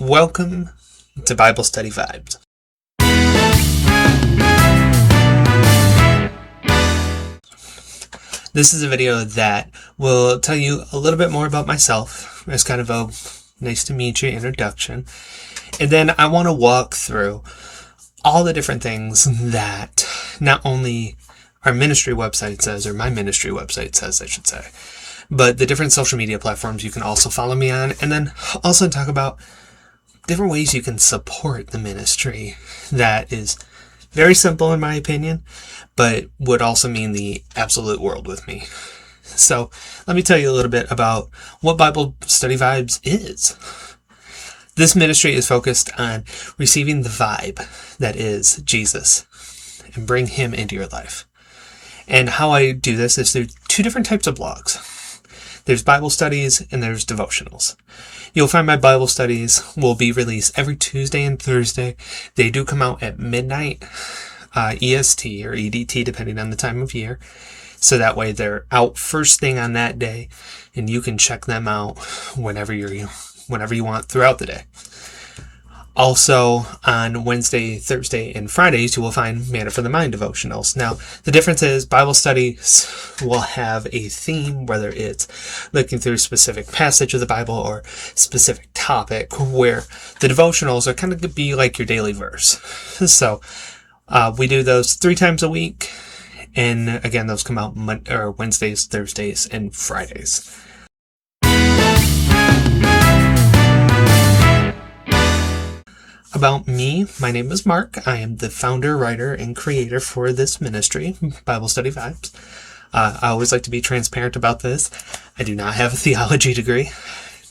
Welcome to Bible Study Vibes. This is a video that will tell you a little bit more about myself as kind of a nice to meet you introduction. And then I want to walk through all the different things that not only our ministry website says, or my ministry website says, I should say, but the different social media platforms you can also follow me on, and then also talk about different ways you can support the ministry that is very simple in my opinion, but would also mean the absolute world with me. So let me tell you a little bit about what Bible Study Vibes is. This ministry is focused on receiving the vibe that is Jesus and bring him into your life. And how I do this is through two different types of blogs. There's Bible studies and there's devotionals. You'll find my Bible studies will be released every Tuesday and Thursday. They do come out at midnight, EST or EDT, depending on the time of year. So that way they're out first thing on that day, and you can check them out whenever you want throughout the day. Also, on Wednesday, Thursday, and Fridays, you will find Manna for the Mind devotionals. Now, the difference is Bible studies will have a theme, whether it's looking through a specific passage of the Bible or specific topic, where the devotionals are kind of be like your daily verse. So, we do those 3 times a week, and again, those come out Wednesdays, Thursdays, and Fridays. About me, my name is Mark. I am the founder, writer, and creator for this ministry, Bible Study Vibes. I always like to be transparent about this. I do not have a theology degree,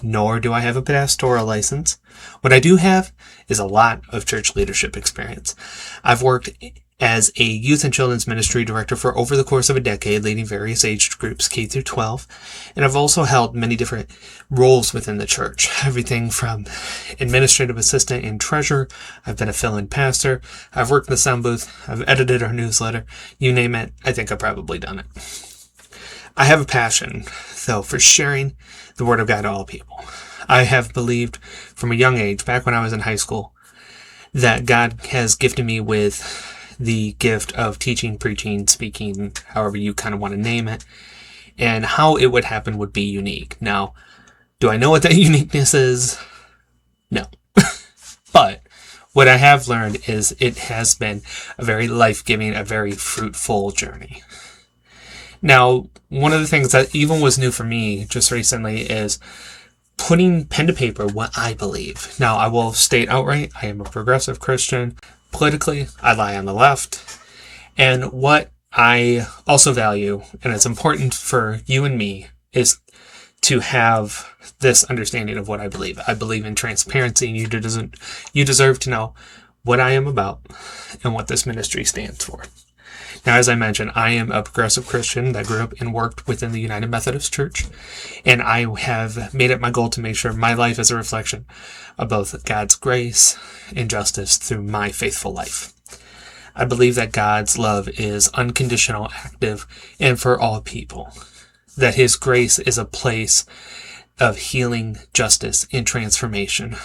nor do I have a pastoral license. What I do have is a lot of church leadership experience. I've worked as a youth and children's ministry director for over the course of a decade, leading various age groups K through 12. And I've also held many different roles within the church, everything from administrative assistant and treasurer. I've been a fill-in pastor. I've worked in the sound booth. I've edited our newsletter. You name it, I think I've probably done it. I have a passion, though, for sharing the Word of God to all people. I have believed from a young age, back when I was in high school, that God has gifted me with the gift of teaching, preaching, speaking, however you kind of want to name it, and how it would happen would be unique. Now, do I know what that uniqueness is? No. But what I have learned is it has been a very life-giving, a very fruitful journey. Now, one of the things that even was new for me just recently is putting pen to paper what I believe. Now, I will state outright, I am a progressive Christian. Politically, I lie on the left. And what I also value, and it's important for you and me, is to have this understanding of what I believe. I believe in transparency, and you deserve to know what I am about and what this ministry stands for. Now, as I mentioned, I am a progressive Christian that grew up and worked within the United Methodist Church, and I have made it my goal to make sure my life is a reflection of both God's grace and justice through my faithful life. I believe that God's love is unconditional, active, and for all people, that His grace is a place of healing, justice, and transformation.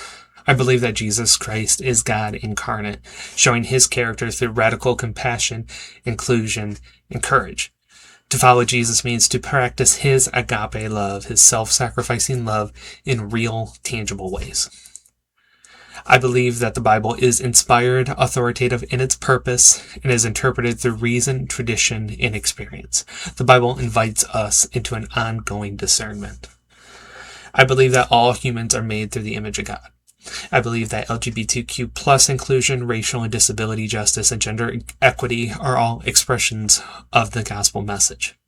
I believe that Jesus Christ is God incarnate, showing his character through radical compassion, inclusion, and courage. To follow Jesus means to practice his agape love, his self-sacrificing love in real, tangible ways. I believe that the Bible is inspired, authoritative in its purpose, and is interpreted through reason, tradition, and experience. The Bible invites us into an ongoing discernment. I believe that all humans are made through the image of God. I believe that LGBTQ plus inclusion, racial and disability justice, and gender equity are all expressions of the gospel message.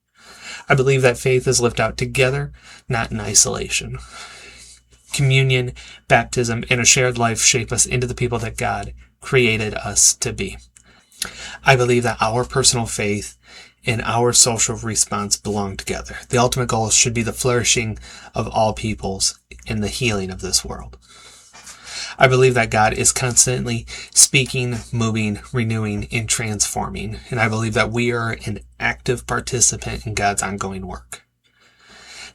I believe that faith is lived out together, not in isolation. Communion, baptism, and a shared life shape us into the people that God created us to be. I believe that our personal faith and our social response belong together. The ultimate goal should be the flourishing of all peoples and the healing of this world. I believe that God is constantly speaking, moving, renewing, and transforming. And I believe that we are an active participant in God's ongoing work.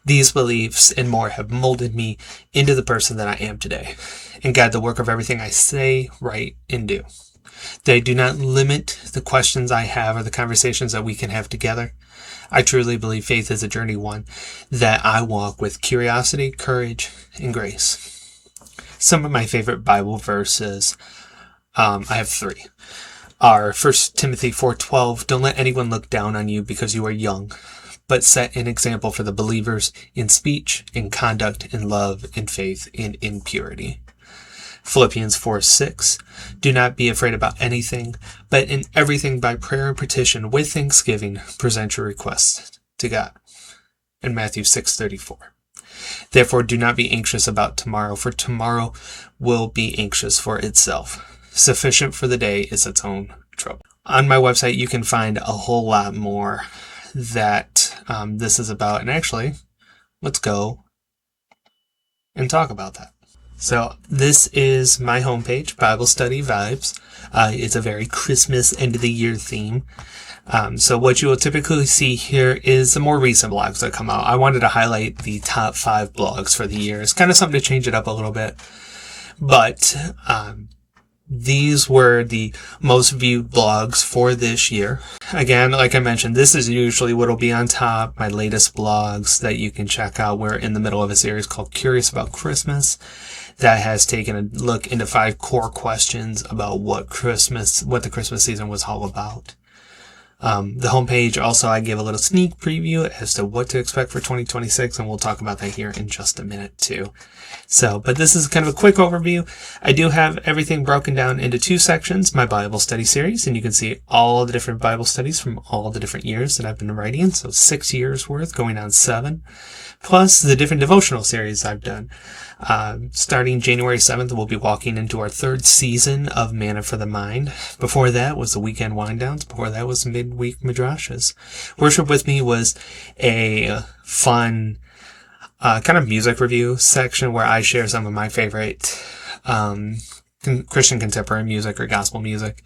These beliefs and more have molded me into the person that I am today and guide the work of everything I say, write, and do. They do not limit the questions I have or the conversations that we can have together. I truly believe faith is a journey, one that I walk with curiosity, courage, and grace. Some of my favorite Bible verses, I have 3, are 1 Timothy 4:12, don't let anyone look down on you because you are young, but set an example for the believers in speech, in conduct, in love, in faith, and in purity. Philippians 4:6, do not be afraid about anything, but in everything by prayer and petition with thanksgiving present your requests to God. And Matthew 6:34, therefore do not be anxious about tomorrow, for tomorrow will be anxious for itself. Sufficient for the day is its own trouble. On my website, you can find a whole lot more that this is about. And actually, let's go and talk about that. So this is my homepage, Bible Study Vibes. It's a very Christmas end of the year theme. So what you will typically see here is the more recent blogs that come out. I wanted to highlight the top 5 blogs for the year. It's kind of something to change it up a little bit. But these were the most viewed blogs for this year. Again, like I mentioned, this is usually what will be on top, my latest blogs that you can check out. We're in the middle of a series called Curious About Christmas that has taken a look into 5 core questions about what the Christmas season was all about. The homepage also, I gave a little sneak preview as to what to expect for 2026, and we'll talk about that here in just a minute too. So, but this is kind of a quick overview. I do have everything broken down into 2 sections, my Bible study series, and you can see all the different Bible studies from all the different years that I've been writing. So 6 years worth, going on 7, plus the different devotional series I've done. Starting January 7th, we'll be walking into our 3rd season of Manna for the Mind. Before that was the weekend wind downs. Before that was midweek midrashes. Worship with Me was a fun kind of music review section where I share some of my favorite Christian contemporary music or gospel music,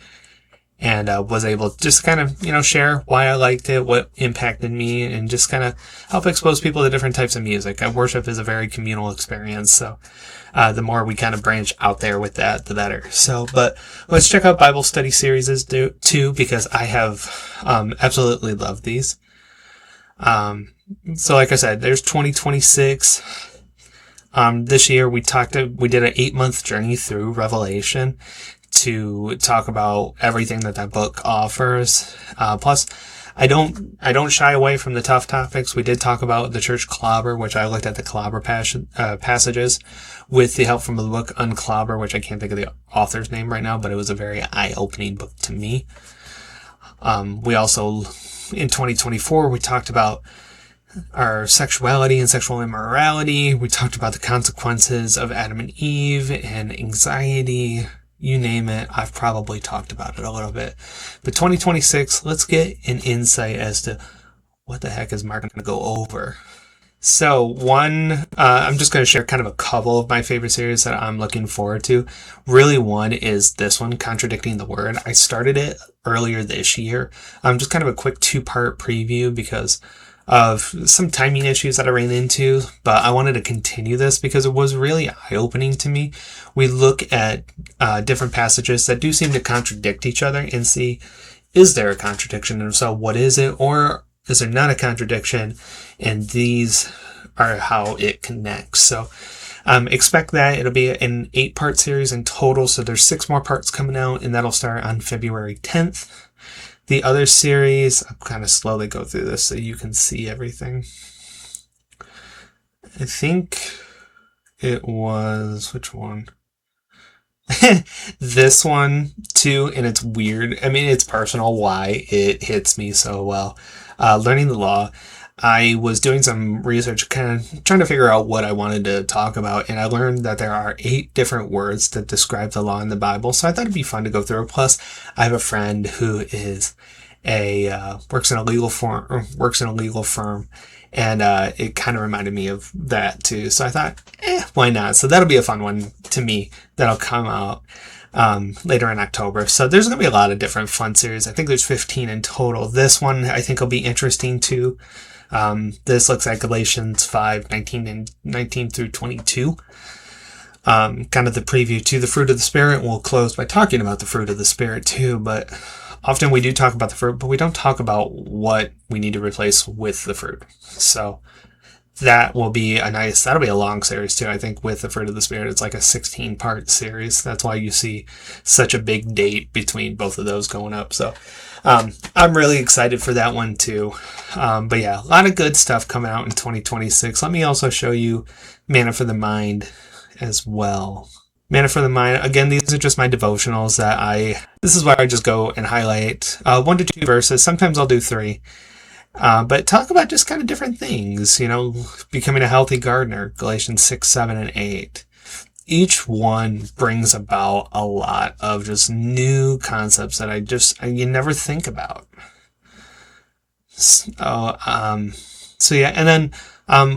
and was able to just kind of, share why I liked it, what impacted me, and just kind of help expose people to different types of music. Worship is a very communal experience, so the more we kind of branch out there with that, the better. So, but let's check out Bible study series too, because I have absolutely loved these. So like I said, there's 2026. This year we did an 8-month journey through Revelation to talk about everything that book offers. Plus, I don't shy away from the tough topics. We did talk about the church clobber, which I looked at the clobber passages with the help from the book Unclobber, which I can't think of the author's name right now, but it was a very eye-opening book to me. We also, in 2024, we talked about our sexuality and sexual immorality. We talked about the consequences of Adam and Eve and anxiety. You name it, I've probably talked about it a little bit. But 2026, let's get an insight as to what the heck is Mark going to go over. So I'm just going to share kind of a couple of my favorite series that I'm looking forward to. Really, one is this one, Contradicting the Word. I started it earlier this year. Just kind of a quick 2-part preview because of some timing issues that I ran into, but I wanted to continue this because it was really eye-opening to me. We look at different passages that do seem to contradict each other and see, is there a contradiction? And so what is it? Or is there not a contradiction? And these are how it connects. So expect that. It'll be an 8-part series in total. So there's 6 more parts coming out, and that'll start on February 10th. The other series, I'll kind of slowly go through this so you can see everything. I think it was, which one? This one too, and it's weird. I mean, it's personal why it hits me so well. Learning the Law. I was doing some research, kind of trying to figure out what I wanted to talk about, and I learned that there are 8 different words that describe the law in the Bible, so I thought it'd be fun to go through. Plus, I have a friend who is works in a legal firm, and it kind of reminded me of that too. So I thought, why not? So that'll be a fun one to me that'll come out later in October. So there's going to be a lot of different fun series. I think there's 15 in total. This one I think will be interesting too. This looks at Galatians 5:19 and 19 through 22. Kind of the preview to the fruit of the Spirit. We'll close by talking about the fruit of the Spirit too, but often we do talk about the fruit, but we don't talk about what we need to replace with the fruit. So that'll be a long series too. I think with the fruit of the Spirit, it's like a 16-part series. That's why you see such a big date between both of those going up. So I'm really excited for that one too. But yeah, a lot of good stuff coming out in 2026. Let me also show you Manna for the Mind as well. Manna for the Mind, again, these are just my devotionals this is where I just go and highlight 1 to 2 verses. Sometimes I'll do 3. But talk about just kind of different things, becoming a healthy gardener, Galatians 6, 7, and 8. Each one brings about a lot of just new concepts that you never think about. So yeah, and then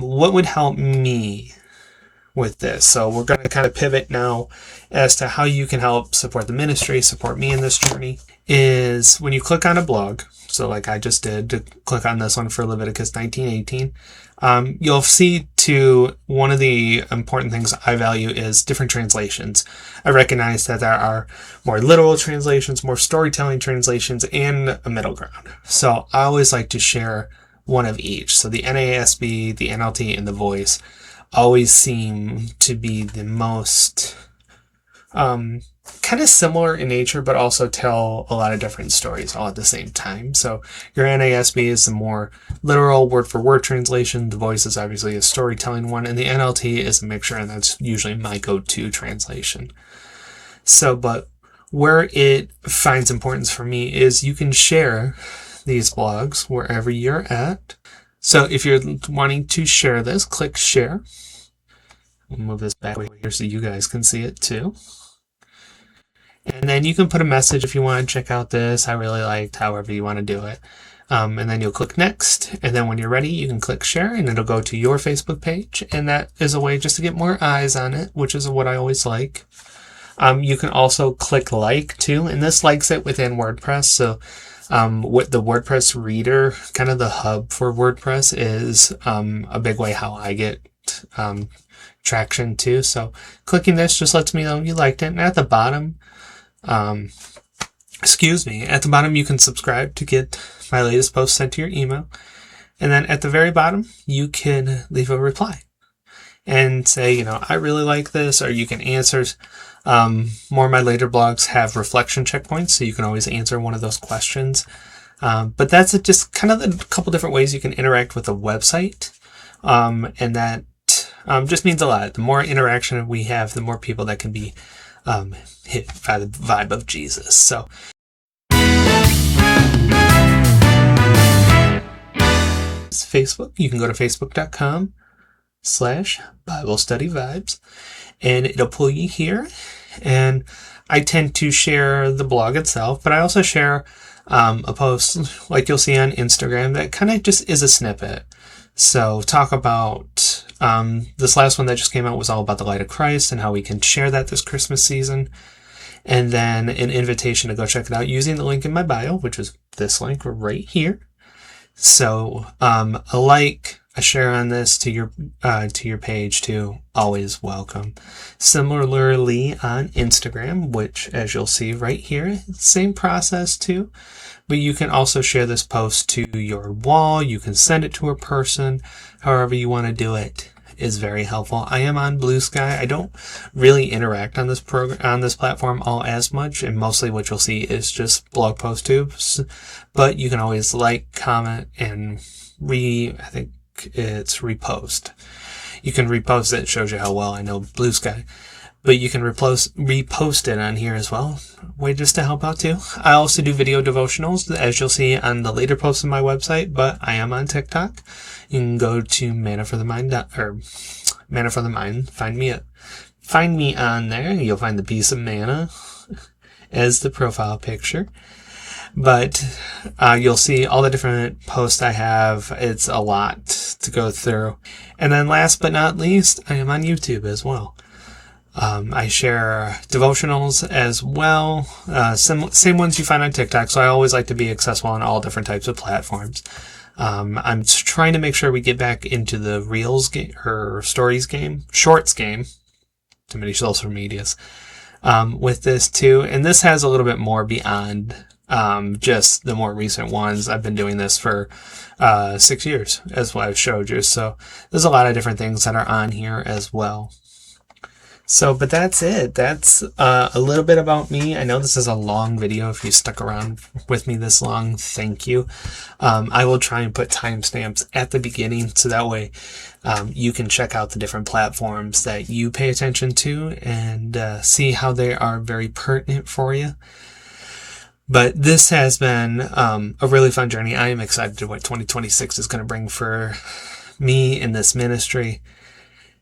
what would help me with this? So we're going to kind of pivot now as to how you can help support the ministry, support me in this journey, is when you click on a blog. So like I just did, to click on this one for Leviticus 19:18, you'll see one of the important things I value is different translations. I recognize that there are more literal translations, more storytelling translations, and a middle ground. So I always like to share one of each. So the NASB, the NLT, and the Voice always seem to be the most kind of similar in nature, but also tell a lot of different stories all at the same time. So your NASB is the more literal word-for-word translation. The Voice is obviously a storytelling one, and the NLT is a mixture, and that's usually my go-to translation. So, but where it finds importance for me is you can share these blogs wherever you're at. So if you're wanting to share this, click share. We'll move this back over here so you guys can see it too. And then you can put a message if you want to check out this. I really liked, however you want to do it. And then you'll click next. And then when you're ready, you can click share and it'll go to your Facebook page. And that is a way just to get more eyes on it, which is what I always like. You can also click like too. And this likes it within WordPress. So what the WordPress reader, kind of the hub for WordPress, is a big way how I get traction too. So clicking this just lets me know you liked it. And at the bottom, at the bottom you can subscribe to get my latest post sent to your email. And then at the very bottom, you can leave a reply and say, I really like this, or you can answer. More of my later blogs have reflection checkpoints, so you can always answer one of those questions. But that's just kind of a couple different ways you can interact with the website. And that just means a lot. The more interaction we have, the more people that can be hit by the vibe of Jesus. So it's Facebook. You can go to facebook.com/Bible Study Vibes, and it'll pull you here. And I tend to share the blog itself, but I also share a post like you'll see on Instagram that kind of just is a snippet. So talk about this last one that just came out was all about the light of Christ and how we can share that this Christmas season. And then an invitation to go check it out using the link in my bio, which is this link right here. So a share on this to your page too, always welcome. Similarly on Instagram, which as you'll see right here, same process too. But you can also share this post to your wall. You can send it to a person, however you want to do it is very helpful. I am on Bluesky. I don't really interact on this platform all as much, and mostly what you'll see is just blog post tubes. But you can always like, comment, and I think it's repost. You can repost it. It shows you how well I know Bluesky. But you can repost it on here as well. Way just to help out too. I also do video devotionals, as you'll see on the later posts on my website, but I am on TikTok. You can go to Manna for the Mind, find me on there, and you'll find the piece of manna as the profile picture. But you'll see all the different posts I have. It's a lot to go through. And then last but not least, I am on YouTube as well. I share devotionals as well, same ones you find on TikTok, so I always like to be accessible on all different types of platforms. I'm trying to make sure we get back into the Reels game, or Stories game, Shorts game, too many social medias, with this too. And this has a little bit more beyond just the more recent ones. I've been doing this for 6 years, as what I've showed you. So there's a lot of different things that are on here as well. So, but that's it. That's a little bit about me. I know this is a long video. If you stuck around with me this long, thank you. I will try and put timestamps at the beginning so that way you can check out the different platforms that you pay attention to and see how they are very pertinent for you. But this has been a really fun journey. I am excited to what 2026 is going to bring for me in this ministry.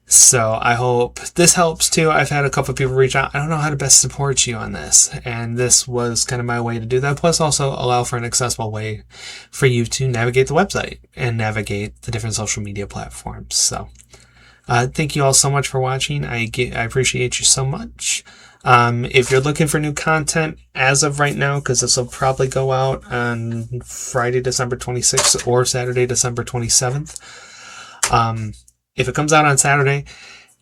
So I hope this helps too. I've had a couple of people reach out. I don't know how to best support you on this. And this was kind of my way to do that. Plus also allow for an accessible way for you to navigate the website and navigate the different social media platforms. So thank you all so much for watching. I appreciate you so much. If you're looking for new content as of right now, because this will probably go out on Friday, December 26th or Saturday, December 27th. If it comes out on Saturday,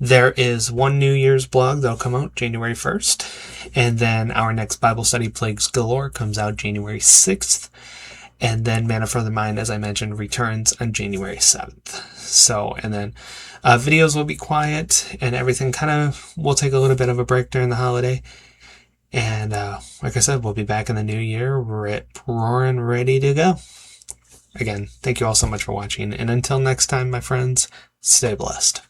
there is one New Year's blog that'll come out January 1st. And then our next Bible study, Plagues Galore, comes out January 6th. And then Manna for the Mind, as I mentioned, returns on January 7th. So, and then videos will be quiet and everything kind of will take a little bit of a break during the holiday. And like I said, we'll be back in the new year, roaring, ready to go. Again, thank you all so much for watching. And until next time, my friends, stay blessed.